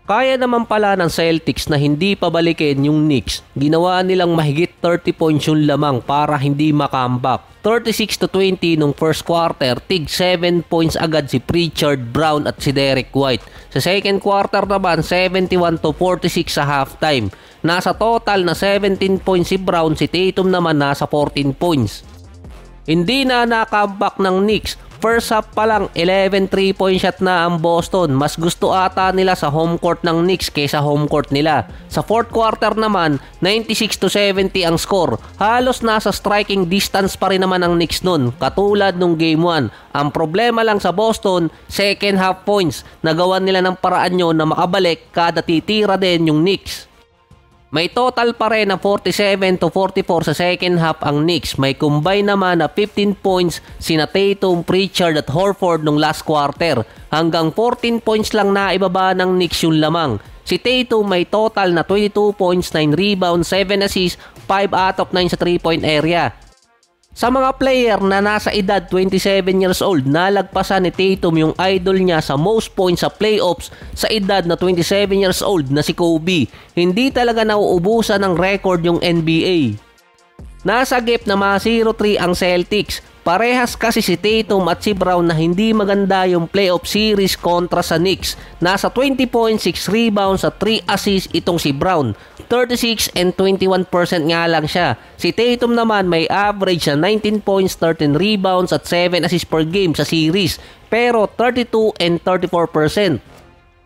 Kaya naman pala ng Celtics na hindi pabalikin yung Knicks. Ginawa nilang mahigit 30 points yung lamang para hindi makambak. 36-20 nung first quarter, tig 7 points agad si Pritchard, Brown at si Derek White. Sa second quarter naman, 71-46 sa halftime. Nasa total na 17 points si Brown, si Tatum naman nasa 14 points. Hindi na nakambak ng Knicks. First half pa lang, 11 3-point shot na ang Boston. Mas gusto ata nila sa home court ng Knicks kaysa home court nila. Sa fourth quarter naman, 96-70 ang score. Halos nasa striking distance pa rin naman ang Knicks nun, katulad nung game 1. Ang problema lang sa Boston, second half points. Nagawan nila ng paraan yun na makabalik kada titira din yung Knicks. May total pa rin na 47-44 sa second half ang Knicks. May combine naman na 15 points sina Tatum, Pritchard at Horford nung last quarter. Hanggang 14 points lang na ibaba ng Knicks yung lamang. Si Tatum may total na 22 points, 9 rebounds, 7 assists, 5 out of 9 sa 3-point area. Sa mga player na nasa edad 27 years old, nalagpasan ni Tatum yung idol niya sa most points sa playoffs sa edad na 27 years old na si Kobe. Hindi talaga nauubusan ng record yung NBA. Nasa gap na mga 0-3 ang Celtics. Parehas kasi si Tatum at si Brown na hindi maganda yung playoff series kontra sa Knicks. Nasa 20 points, 6 rebounds at 3 assists itong si Brown. 36 and 21% nga lang siya. Si Tatum naman may average na 19 points, 13 rebounds at 7 assists per game sa series. Pero 32 and 34%.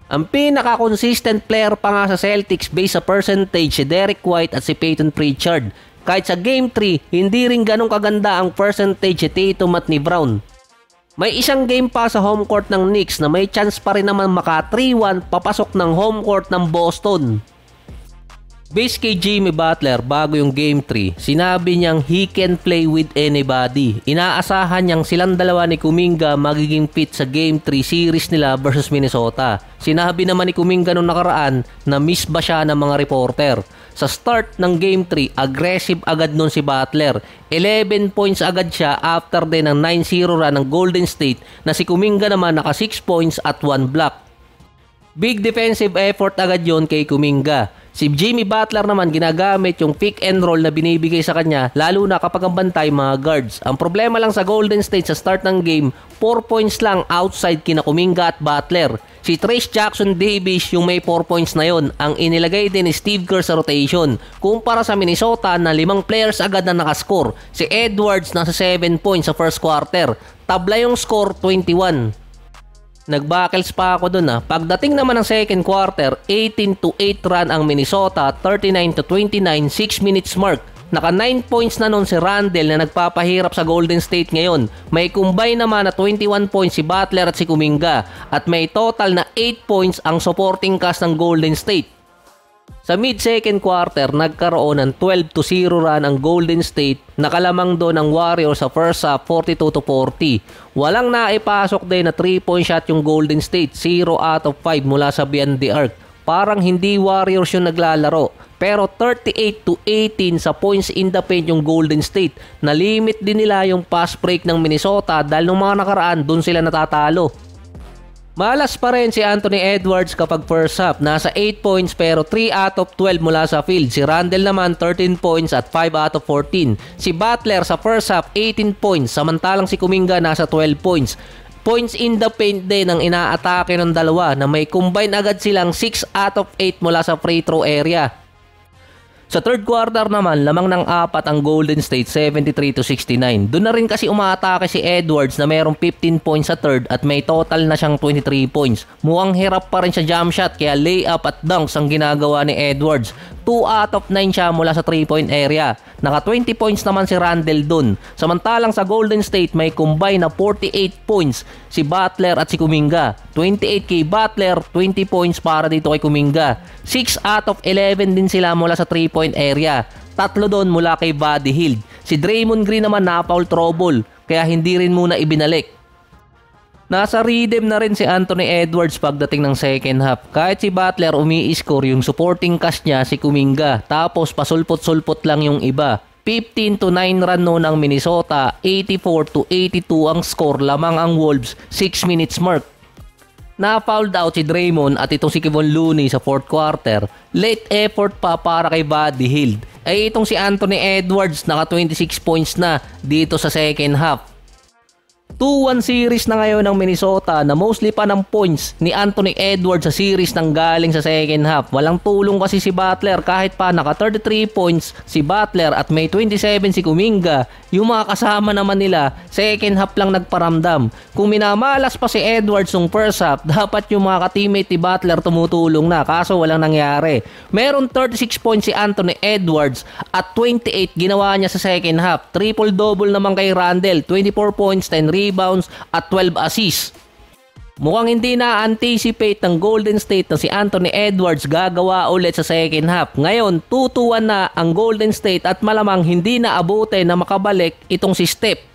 Ang pinaka-consistent player pa nga sa Celtics based sa percentage si Derek White at si Peyton Pritchard. Kahit sa Game 3, hindi rin ganong kaganda ang percentage ni Tatum at ni Brown. May isang game pa sa home court ng Knicks na may chance pa rin naman maka 3-1 papasok ng home court ng Boston. Base kay Jimmy Butler bago yung Game 3, sinabi niyang he can play with anybody. Inaasahan niyang silang dalawa ni Kuminga magiging fit sa Game 3 series nila versus Minnesota. Sinabi naman ni Kuminga nung nakaraan na miss ba siya ng mga reporter. Sa start ng Game 3, aggressive agad nun si Butler. 11 points agad siya after din ng 9-0 run ng Golden State na si Kuminga naman naka 6 points at 1 block. Big defensive effort agad yon kay Kuminga. Si Jimmy Butler naman ginagamit yung pick and roll na binibigay sa kanya lalo na kapag ang bantay mga guards. Ang problema lang sa Golden State sa start ng game, 4 points lang outside kina Kuminga at Butler. Si Trayce Jackson-Davis yung may 4 points na yon. Ang inilagay din ni Steve Kerr sa rotation. Kumpara sa Minnesota na 5 players agad na nakascore. Si Edwards nasa 7 points sa first quarter. Tabla yung score 21. Nagbuckles pa ako dun. Pagdating naman ng second quarter, 18-8 run ang Minnesota, 39-29, 6 minutes mark. Naka 9 points na nun si Randle na nagpapahirap sa Golden State ngayon. May combine naman na 21 points si Butler at si Kuminga. At may total na 8 points ang supporting cast ng Golden State. Sa mid-second quarter, nagkaroon ng 12-0 run ang Golden State. Nakalamang doon ang Warriors sa first half, 42-40. Walang naipasok din na 3-point shot yung Golden State, 0 out of 5 mula sa beyond the arc. Parang hindi Warriors yung naglalaro. Pero 38-18 sa points in the paint yung Golden State. Nalimit din nila yung pass break ng Minnesota dahil nung mga nakaraan, doon sila natatalo. Malas pa rin si Anthony Edwards kapag first half. Nasa 8 points pero 3 out of 12 mula sa field. Si Randle naman 13 points at 5 out of 14. Si Butler sa first half 18 points samantalang si Kuminga nasa 12 points. Points in the paint din ang inaatake ng dalawa na may combine agad silang 6 out of 8 mula sa free throw area. Sa third quarter naman, lamang ng 4 ang Golden State, 73-69. Doon na rin kasi umaatake si Edwards na mayroong 15 points sa third at may total na siyang 23 points. Mukhang hirap pa rin sa jump shot kaya layup at dunks ang ginagawa ni Edwards. 2 out of 9 siya mula sa 3-point area. Naka 20 points naman si Randle dun. Samantalang sa Golden State may combine na 48 points si Butler at si Kuminga. 28 kay Butler, 20 points para dito kay Kuminga. 6 out of 11 din sila mula sa 3-point area. 3 doon mula kay Buddy Hield. Si Draymond Green naman na foul trouble kaya hindi rin muna ibinalik. Nasa rhythm na rin si Anthony Edwards pagdating ng second half. Kahit si Butler umi-score, yung supporting cast niya si Kuminga. Tapos pasulpot-sulpot lang yung iba. 15-9 run noon ang Minnesota, 84-82 ang score, lamang ang Wolves, 6 minutes mark. Na-fouled out si Draymond at itong si Kevon Looney sa fourth quarter. Late effort pa para kay Buddy Hield. Ay itong si Anthony Edwards naka 26 points na dito sa second half. 2-1 series na ngayon ng Minnesota na mostly pa ng points ni Anthony Edwards sa series nang galing sa second half. Walang tulong kasi si Butler kahit pa naka 33 points si Butler at may 27 si Kuminga. Yung mga kasama naman nila second half lang nagparamdam. Kung minamalas pa si Edwards nung first half, dapat yung mga ka-teammate ni Butler tumutulong na kaso walang nangyari. Meron 36 points si Anthony Edwards at 28 ginawa niya sa second half. Triple-double naman kay Randle, 24 points, 10 rebounds at 12 assists. Mukhang hindi na-anticipate ng Golden State na si Anthony Edwards gagawa ulit sa second half. Ngayon, 2-1 na ang Golden State at malamang hindi na abutin na makabalik itong si Steph.